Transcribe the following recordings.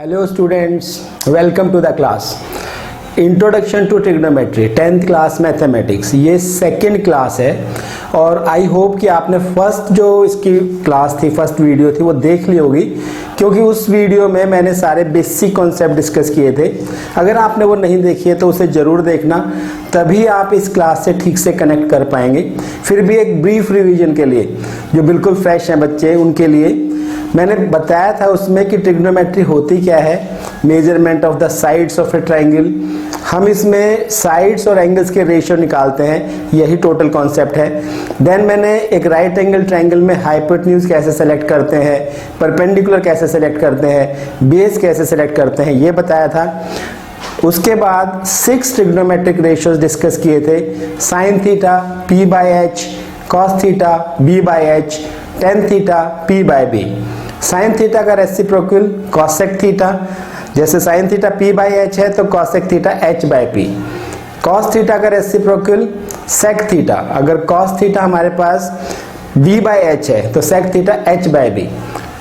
Hello students, welcome to the class introduction to trigonometry 10th class mathematics. ये second class है और I hope कि आपने first जो इसकी क्लास थी, फर्स्ट वीडियो थी, वो देख ली होगी, क्योंकि उस वीडियो में मैंने सारे बेसिक कॉन्सेप्ट डिस्कस किए थे। अगर आपने वो नहीं देखी है तो उसे ज़रूर देखना, तभी आप इस क्लास से ठीक से कनेक्ट कर पाएंगे। फिर भी एक ब्रीफ रिवीजन के लिए, जो बिल्कुल फ्रेश हैं बच्चे, उनके लिए मैंने बताया था उसमें कि ट्रिग्नोमेट्री होती क्या है। Measurement of the sides of A triangle, हम इसमें साइड्स और एंगल्स के रेशियो निकालते हैं, यही टोटल कॉन्सेप्ट है। देन मैंने एक राइट एंगल ट्रायंगल में हाइपोटेन्यूज कैसे सेलेक्ट करते हैं, परपेंडिकुलर कैसे सेलेक्ट करते हैं, बेस कैसे सेलेक्ट करते हैं, ये बताया था। उसके बाद 6 ट्रिग्नोमेट्रिक रेशियोज डिस्कस किए थे। Sine theta p by H, cos theta b by H, tan theta p by B. Sine theta का रेसिप्रोकल कॉसेक थीटा, जैसे sine theta p by H है तो cosec theta h by P. Cos theta का reciprocal sec theta, अगर cos theta हमारे पास b by H है तो sec theta h by B.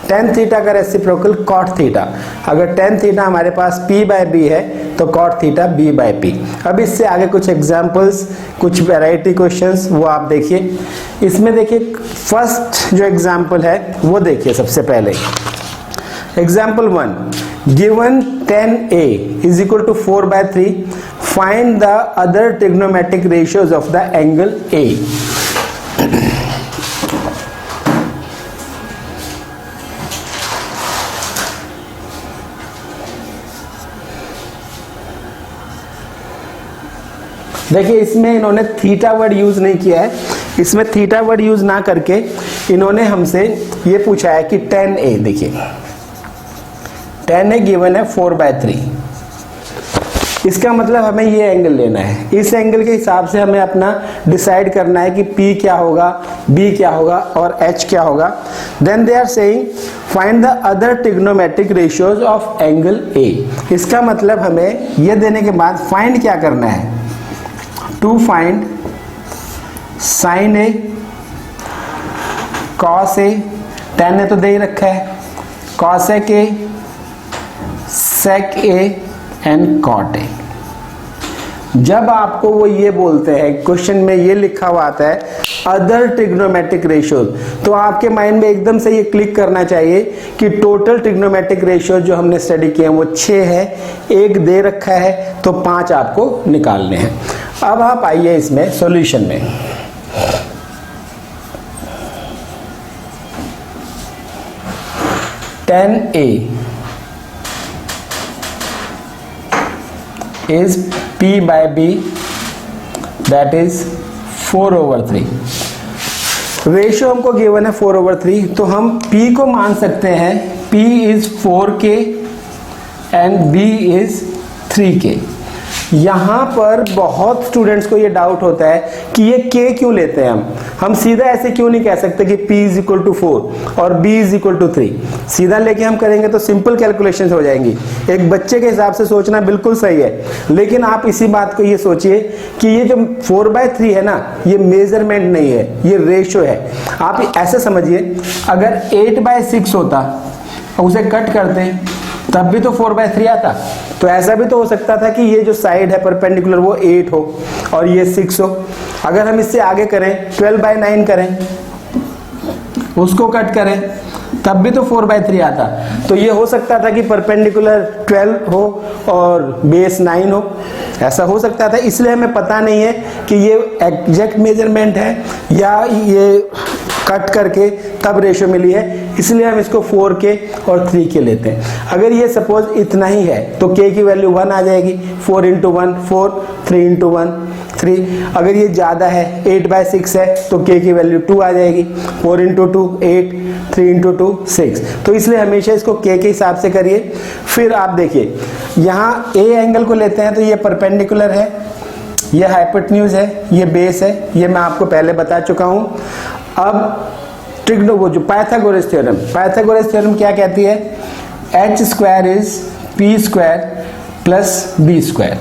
Tan theta का रेसिप्रोकल कॉट थीटा, अगर टेन थीटा हमारे पास p बाई बी है तो cot theta b by P. अब इससे आगे कुछ एग्जांपल्स, कुछ वैरायटी क्वेश्चंस, वो आप देखिए। इसमें देखिए फर्स्ट जो एग्जांपल है वो देखिए। सबसे पहले example 1, given 10a is equal to 4/3, find the other trigonometric ratios of the angle a। देखिए इसमें इन्होंने थीटा वर्ड यूज नहीं किया है। इसमें थीटा वर्ड यूज ना करके इन्होंने हमसे ये पूछा है कि 10a, देखिए 10a गिवन है 4/3, इसका मतलब हमें ये एंगल लेना है। इस एंगल के हिसाब से हमें अपना डिसाइड करना है कि p क्या होगा, b क्या होगा और h क्या होगा। Then they are saying find the other trigonometric ratios of angle a। इसका मतलब हमें ये देने के बाद फाइंड क्या करना है, to find sine A, cos A, tan A तो दे ही रखा है, cosec A, sec A and cot A. जब आपको वो ये बोलते हैं, क्वेश्चन में ये लिखा हुआ आता है अदर ट्रिग्नोमेट्रिक रेशियोज, तो आपके माइंड में एकदम से ये क्लिक करना चाहिए कि टोटल ट्रिग्नोमेट्रिक रेशियो जो हमने स्टडी किए हैं वो 6 है, एक दे रखा है तो 5 आपको निकालने हैं। अब आप आइए इसमें सॉल्यूशन में। a is p by b, that is 4/3। Ratio हमको गिवन है 4/3, तो हम p को मान सकते हैं p is 4k and b is 3k। यहाँ पर बहुत स्टूडेंट्स को ये डाउट होता है कि ये k क्यों लेते हैं हम सीधा ऐसे क्यों नहीं कह सकते कि p इज इक्वल टू 4 और b इज इक्वल टू 3। सीधा लेके हम करेंगे तो सिंपल कैलकुलेशंस हो जाएंगी। एक बच्चे के हिसाब से सोचना बिल्कुल सही है, लेकिन आप इसी बात को ये सोचिए कि ये जो 4/3 है ना, ये मेजरमेंट नहीं है, ये रेशियो है। आप ऐसे समझिए, अगर 8/6 होता, उसे कट करते तब भी तो 4/3 आता। तो ऐसा भी तो हो सकता था कि ये जो साइड है परपेंडिकुलर वो 8 हो और ये 6 हो। अगर हम इससे आगे करें 12/9 करें, उसको कट करें, तब भी तो 4/3 आता। तो ये हो सकता था कि परपेंडिकुलर 12 हो और बेस 9 हो, ऐसा हो सकता था। इसलिए हमें पता नहीं है कि ये एग्जैक्ट मेजरमेंट है या ये कट करके तब रेशियो मिली है, इसलिए हम इसको 4k और 3k लेते हैं। अगर ये सपोज इतना ही है तो k की वैल्यू 1 आ जाएगी, 4 × 1 4, 3 × 1 3। अगर ये ज़्यादा है, 8/6 है, तो k की वैल्यू 2 आ जाएगी, 4 × 2 8, 3 × 2 6। तो इसलिए हमेशा इसको k के हिसाब से करिए। फिर आप देखिए यहाँ a एंगल को लेते हैं तो ये परपेंडिकुलर है, ये हाइपोटेन्यूज है, ये बेस है, ये मैं आपको पहले बता चुका हूँ। अब वो जो पाइथागोरस थ्योरम क्या कहती है, h² is p² plus b²।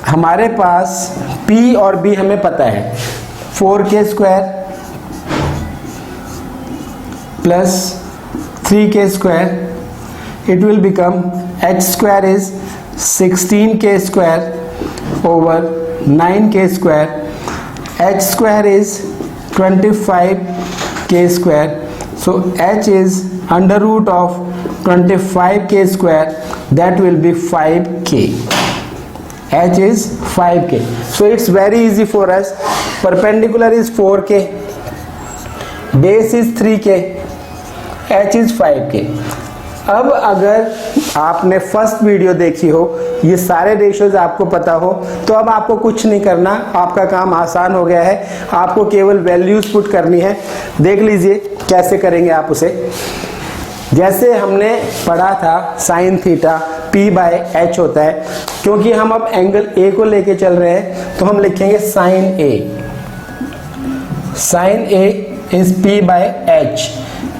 हमारे पास p और b हमें पता है, 4k² plus 3k² it will become h square is 16k square over 9k square. H square is 25k square. So h is under root of 25k square, that will be 5k. H is 5k. So it's very easy for us. Perpendicular is 4k, base is 3k, h is 5k. अब अगर आपने first video देखी हो, ये सारे ratios आपको पता हो, तो अब आपको कुछ नहीं करना, आपका काम आसान हो गया है। आपको केवल वैल्यूज पुट करनी है। देख लीजिए कैसे करेंगे आप उसे। जैसे हमने पढ़ा था sign theta p by H होता है, क्योंकि हम अब एंगल a को लेके चल रहे हैं तो हम लिखेंगे sine a। Sine a is p by H.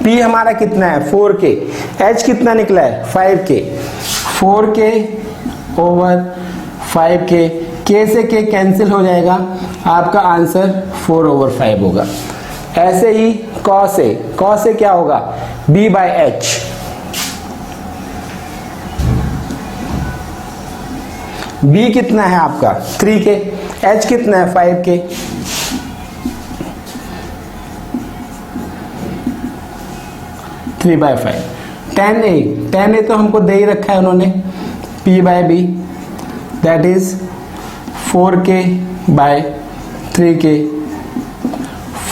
p हमारा कितना है 4k, h कितना निकला है 5k। 4k over 5k, k से k कैंसिल हो जाएगा, आपका आंसर 4/5 होगा। ऐसे ही cos a क्या होगा b बाय एच। b कितना है आपका 3k, h कितना है 5k। tan a तो हमको दे ही रखा है उन्होंने, p by b, that is 4k by 3k,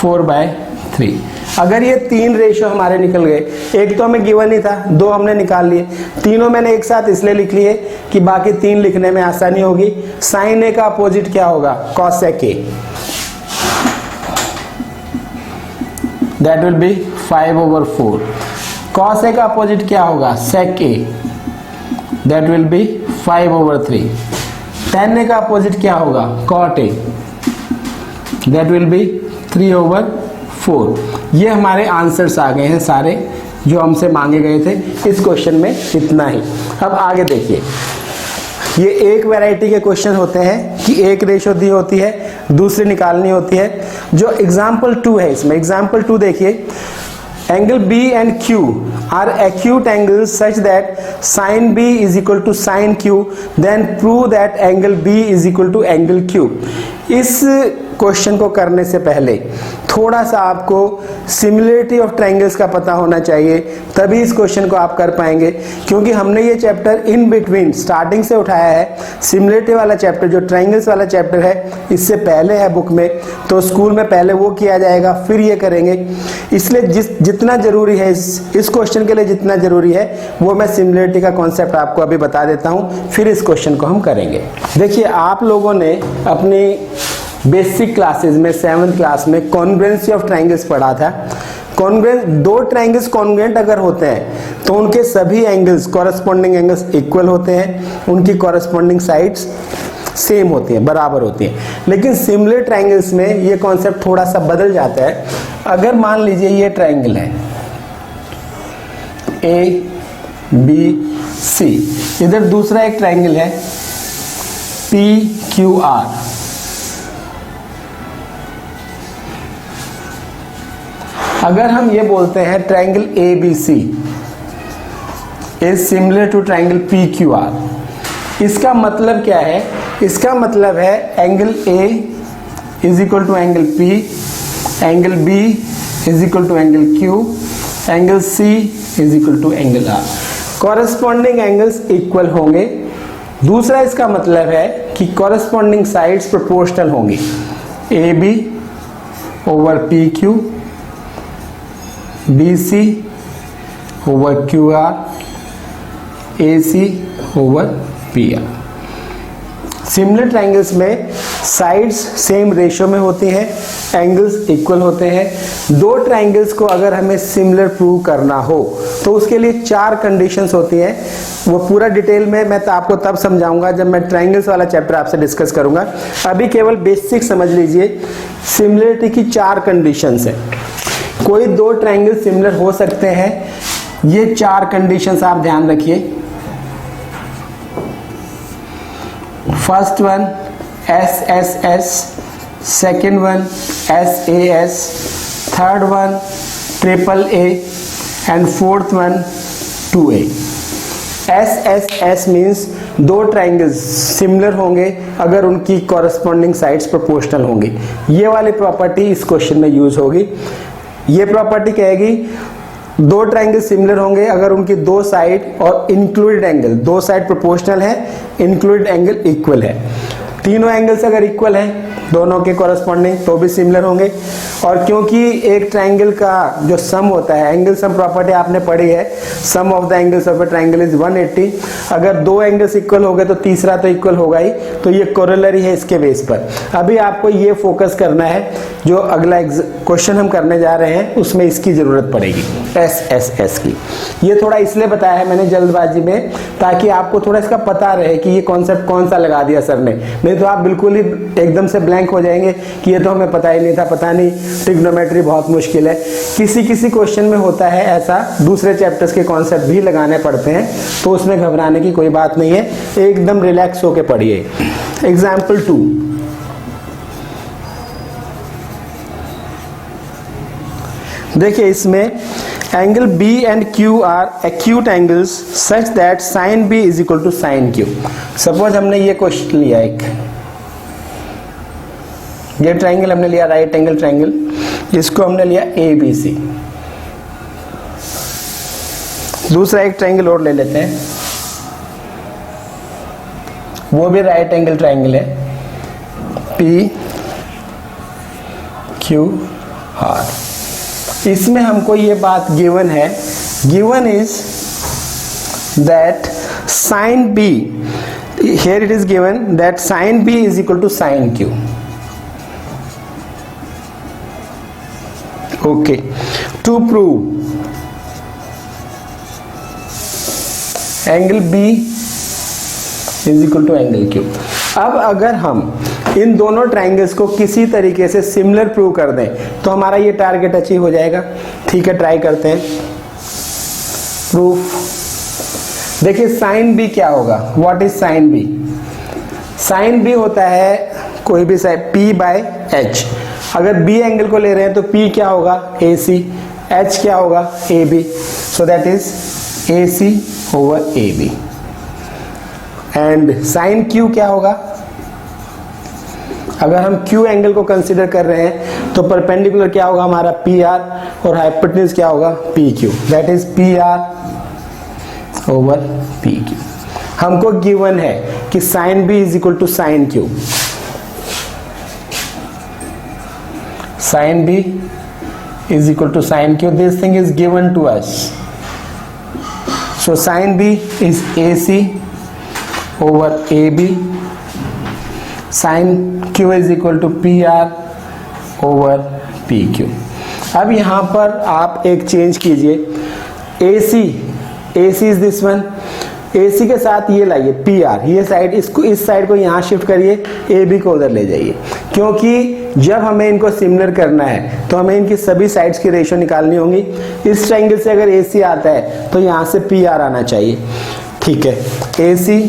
4/3। अगर ये तीन रेशियो हमारे निकल गए, एक तो हमें गिवन ही था, दो हमने निकाल लिए, तीनों मैंने एक साथ इसलिए लिख लिए कि बाकी तीन लिखने में आसानी होगी। साइन ए का अपोजिट क्या होगा cosec A, that will be 5/4। Cos A का अपोजिट क्या होगा sec A, that will be 5/3। tan A का अपोजिट क्या होगा cot A, that will be 3/4। ये हमारे आंसर्स आ गए हैं सारे जो हमसे मांगे गए थे इस क्वेश्चन में, इतना ही। अब आगे देखिए, ये एक वैरायटी के क्वेश्चन होते हैं कि एक रेशो दी होती है, दूसरी निकालनी होती है। जो एग्जाम्पल 2 है, इसमें एग्जाम्पल 2 देखिए, angle B and Q are acute angles such that sin B is equal to sin Q, then prove that angle B is equal to angle Q। इस क्वेश्चन को करने से पहले थोड़ा सा आपको सिमिलरिटी ऑफ ट्रायंगल्स का पता होना चाहिए, तभी इस क्वेश्चन को आप कर पाएंगे, क्योंकि हमने ये चैप्टर इन बिटवीन स्टार्टिंग से उठाया है। सिमिलरिटी वाला चैप्टर जो ट्रायंगल्स वाला चैप्टर है, इससे पहले है बुक में, तो स्कूल में पहले वो किया जाएगा, फिर ये करेंगे। इसलिए जितना जरूरी है इस क्वेश्चन के लिए जितना जरूरी है वो मैं सिमिलरिटी का कॉन्सेप्ट आपको अभी बता देता हूँ, फिर इस क्वेश्चन को हम करेंगे। देखिए, आप लोगों ने अपनी बेसिक क्लासेस में 7th क्लास में कॉन्ग्रुएंसी ऑफ ट्रायंगल्स पढ़ा था। दो ट्रायंगल्स कॉन्ग्रुएंट अगर होते हैं तो उनके सभी एंगल्स, कॉरेस्पॉन्डिंग एंगल्स इक्वल होते हैं, उनकी कॉरेस्पॉन्डिंग साइड्स सेम होती हैं, बराबर होती हैं। लेकिन सिमिलर ट्रायंगल्स में ये कॉन्सेप्ट थोड़ा सा बदल जाता है। अगर मान लीजिए ये ट्रायंगल है ABC, इधर दूसरा एक ट्रायंगल है PQR। अगर हम ये बोलते हैं triangle ABC is similar to triangle PQR, इसका मतलब क्या है? इसका मतलब है angle A is equal to angle P, angle B is equal to angle Q, angle C is equal to angle R। Corresponding angles equal होंगे। दूसरा इसका मतलब है कि कॉरेस्पॉन्डिंग साइड्स प्रोपोर्शनल होंगी। AB over PQ, BC over QR, AC over PR। Similar triangles में sides same ratio में होती हैं, एंगल्स इक्वल होते हैं। दो ट्रायंगल्स को अगर हमें सिमिलर प्रूव करना हो तो उसके लिए 4 कंडीशंस होती हैं। वो पूरा डिटेल में मैं तो आपको तब समझाऊंगा जब मैं ट्रायंगल्स वाला चैप्टर आपसे डिस्कस करूंगा। अभी केवल बेसिक समझ लीजिए, सिमिलरिटी की 4 कंडीशंस हैं। कोई दो ट्रायंगल सिमिलर हो सकते हैं, ये 4 कंडीशंस आप ध्यान रखिए। First one SSS, second one SAS, third one AAA and fourth one 2A। S S S means दो ट्राइंगल्स सिमिलर होंगे अगर उनकी कॉरस्पॉन्डिंग साइड्स प्रोपोर्शनल होंगी। ये वाली प्रॉपर्टी इस क्वेश्चन में यूज होगी। ये प्रॉपर्टी कहेगी दो ट्राइंगल सिमिलर होंगे अगर उनकी दो साइड और इंक्लूडेड एंगल, दो साइड प्रोपोर्शनल है, इंक्लूडेड एंगल इक्वल है। तीनों एंगल्स अगर इक्वल हैं दोनों के कॉरस्पॉन्डिंग तो भी सिमिलर होंगे। और क्योंकि एक ट्राइंगल का जो सम होता है, एंगल सम प्रॉपर्टी आपने पढ़ी है, sum of the angles of a triangle is 180। अगर दो एंगल्स इक्वल हो गए तो तीसरा तो इक्वल होगा ही, तो ये कोरोलरी है इसके बेस पर। अभी आपको ये फोकस करना है, जो अगला क्वेश्चन हम करने जा रहे हैं उसमें इसकी जरूरत पड़ेगी, एस एस एस की। ये थोड़ा इसलिए बताया है मैंने जल्दबाजी में, ताकि आपको थोड़ा इसका पता रहे कि ये कॉन्सेप्ट कौन सा लगा दिया सर ने, नहीं तो आप बिल्कुल ही एकदम से ब्लैंक हो जाएंगे कि ये तो हमें पता ही नहीं था, पता नहीं ट्रिग्नोमेट्री बहुत मुश्किल है। किसी किसी क्वेश्चन में होता है ऐसा, दूसरे चैप्टर्स के कॉन्सेप्ट भी लगाने पड़ते हैं, तो उसमें घबराने की कोई बात नहीं है, एकदम रिलैक्स होके पढ़िए। एग्जाम्पल 2, देखिए इसमें angle B and Q are acute angles such that sine B is equal to sine Q। Suppose हमने ये क्वेश्चन लिया, एक ये ट्राइंगल हमने लिया, राइट एंगल ट्राइंगल, इसको हमने लिया ABC। दूसरा एक ट्राइंगल और ले लेते हैं, वो भी राइट एंगल ट्राइंगल है, PQR। इसमें हमको ये बात गिवन है, given is that sine B, here it is given that sin B is equal to sin Q. Okay, to prove angle B is equal to angle Q। अब अगर हम इन दोनों ट्राइंगल्स को किसी तरीके से सिमिलर प्रूव कर दें तो हमारा ये टारगेट अचीव हो जाएगा। ठीक है, ट्राई करते हैं प्रूफ। देखिए साइन बी क्या होगा, what is sine B? Sine B होता है कोई भी साइड P बाय H। अगर B एंगल को ले रहे हैं तो P क्या होगा, AC, H क्या होगा, AB, so that is AC over AB। And sine Q क्या होगा, अगर हम Q एंगल को कंसीडर कर रहे हैं तो परपेंडिकुलर क्या होगा हमारा PR, और हाइपोटेन्यूज क्या होगा PQ, that is PR over PQ। हमको गिवन है कि sine B is equal to sine Q, sine B is equal to sin Q. This thing is given to us. So sin B is AC over AB. Sin Q is equal to PR over PQ. अब यहाँ पर आप एक change कीजिए, AC is this one, AC के साथ ये लाइए PR, ये साइड, इसको इस साइड को यहाँ शिफ्ट करिए, AB को उधर ले जाइए, क्योंकि जब हमें इनको सिमिलर करना है तो हमें इनकी सभी साइड्स की रेशियो निकालनी होगी। इस ट्रायंगल से अगर AC आता है तो यहाँ से PR आना चाहिए। ठीक है, AC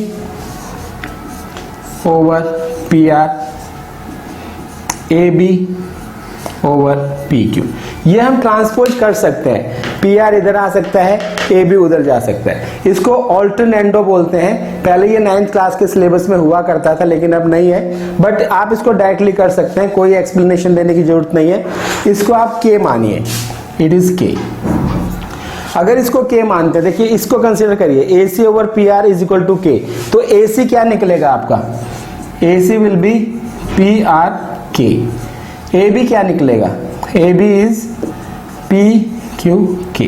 over PR, AB over PQ। ये हम ट्रांसपोज कर सकते हैं, PR इधर आ सकता है, AB उधर जा सकता है। इसको ऑल्टरनेंडो बोलते हैं। पहले ये 9th क्लास के सिलेबस में हुआ करता था लेकिन अब नहीं है, बट आप इसको डायरेक्टली कर सकते हैं, कोई एक्सप्लेनेशन देने की जरूरत नहीं है। इसको आप K मानिए, इट इज K। अगर इसको K मानते हैं, देखिए इसको कंसिडर करिए, AC over PR is equal to K, तो AC क्या निकलेगा आपका, AC will be PRK। AB क्या निकलेगा, AB इज PQK।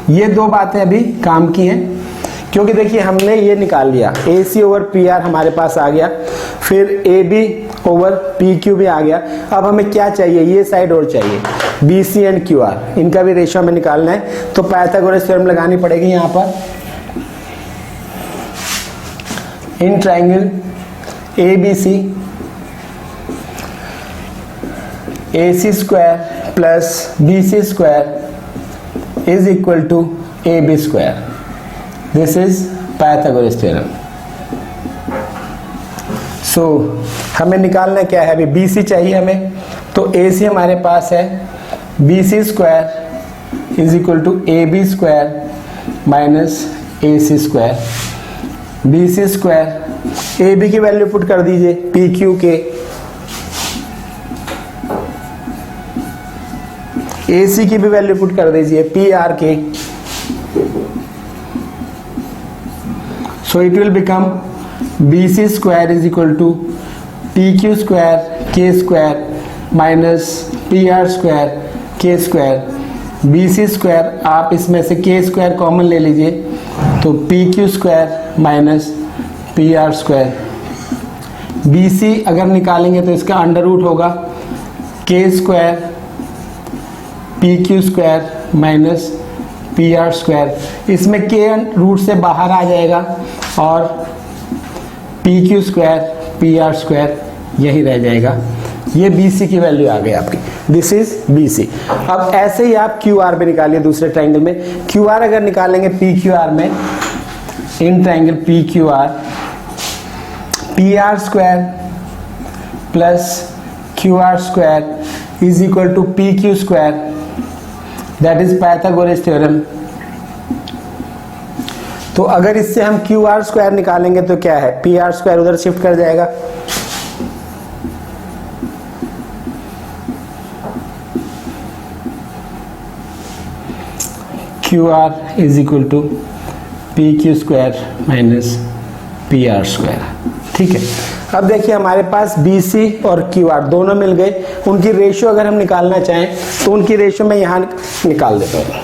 ये दो बातें अभी काम की हैं, क्योंकि देखिए हमने ये निकाल लिया, AC ओवर PR हमारे पास आ गया, फिर AB ओवर PQ भी आ गया। अब हमें क्या चाहिए, ये साइड और चाहिए, BC एंड QR, इनका भी रेशियो हमें निकालना है। तो पाइथागोरस थ्योरम लगानी पड़ेगी यहाँ पर। In triangle ABC, AC square plus BC square is equal to AB square. This is Pythagoras theorem. So हमें निकालना क्या है, अभी BC चाहिए हमें, तो AC हमारे पास है, BC square is equal to AB square minus AC square. BC square, AB की वैल्यू पुट कर दीजिए PQ के, AC की भी वैल्यू पुट कर दीजिए PR के. So it will become BC square is equal to PQ square K square minus PR square K square. BC square आप इसमें से K square कॉमन ले लीजिए तो PQ square minus PR square. BC अगर निकालेंगे तो इसका अंडर रूट होगा K square PQ square minus PR square. इसमें K रूट से बाहर आ जाएगा और PQ square PR square यही रह जाएगा. ये BC की वैल्यू आ गई आपकी. This is BC. अब ऐसे ही आप QR भी निकालिए दूसरे ट्रायंगल में. QR अगर निकालेंगे PQR में, in triangle PQR, PR square plus QR square is equal to PQ square. That is Pythagoras theorem. तो अगर इससे हम QR स्क्वायर निकालेंगे तो क्या है, PR स्क्वायर उधर शिफ्ट कर जाएगा. QR is equal to PQ square minus PR square. ठीक है. अब देखिए हमारे पास BC और QR दोनों मिल गए. उनकी रेशियो अगर हम निकालना चाहें तो उनकी रेशियो मैं यहाँ निकाल देता हूँ.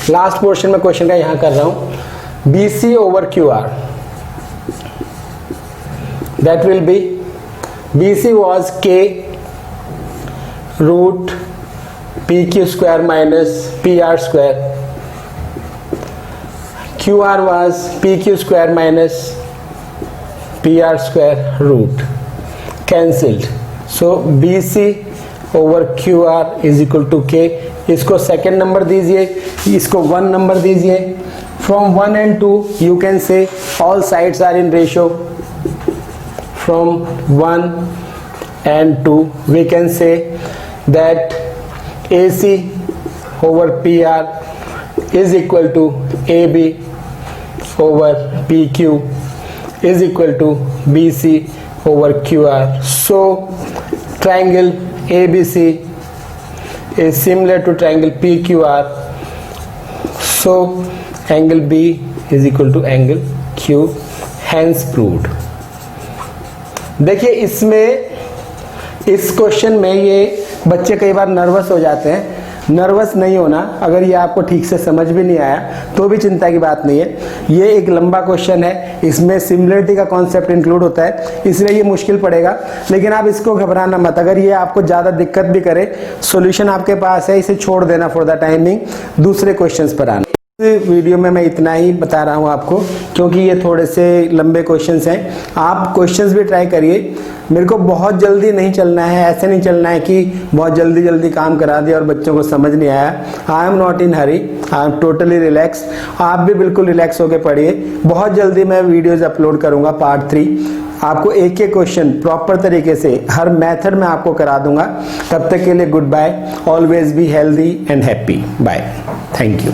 लास्ट पोर्शन में क्वेश्चन का यहाँ कर रहा हूँ. BC over QR, that will be BC was K root PQ square minus PR square. QR was PQ square minus PR square root. Cancelled. So BC over QR is equal to K. इसको second number दीजिए, इसको 1 number दीजिए. From 1 and 2 you can say all sides are in ratio. From 1 and 2 we can say that AC over PR is equal to AB over PQ is equal to BC over QR. So triangle ABC is similar to triangle PQR. So angle B is equal to angle Q. Hence proved. देखिए इसमें, इस question में ये बच्चे कई बार nervous हो जाते हैं. नर्वस नहीं होना. अगर ये आपको ठीक से समझ भी नहीं आया तो भी चिंता की बात नहीं है. ये एक लंबा क्वेश्चन है, इसमें सिमिलरिटी का कॉन्सेप्ट इंक्लूड होता है, इसलिए ये मुश्किल पड़ेगा. लेकिन आप इसको घबराना मत. अगर ये आपको ज़्यादा दिक्कत भी करे, सॉल्यूशन आपके पास है, इसे छोड़ देना फॉर द टाइमिंग, दूसरे क्वेश्चंस पर आना. वीडियो में मैं इतना ही बता रहा हूँ आपको, क्योंकि ये थोड़े से लंबे क्वेश्चंस हैं. आप क्वेश्चंस भी ट्राई करिए. मेरे को बहुत जल्दी नहीं चलना है. ऐसे नहीं चलना है कि बहुत जल्दी जल्दी काम करा दिया और बच्चों को समझ नहीं आया. I am not in Hari, I am totally relax. आप भी बिल्कुल रिलैक्स होकर पढ़िए. बहुत जल्दी मैं वीडियोज अपलोड करूँगा पार्ट 3. आपको एक एक क्वेश्चन प्रॉपर तरीके से हर मेथड में आपको करा दूंगा. तब तक के लिए good bye. Always be healthy and happy. Bye. Thank you.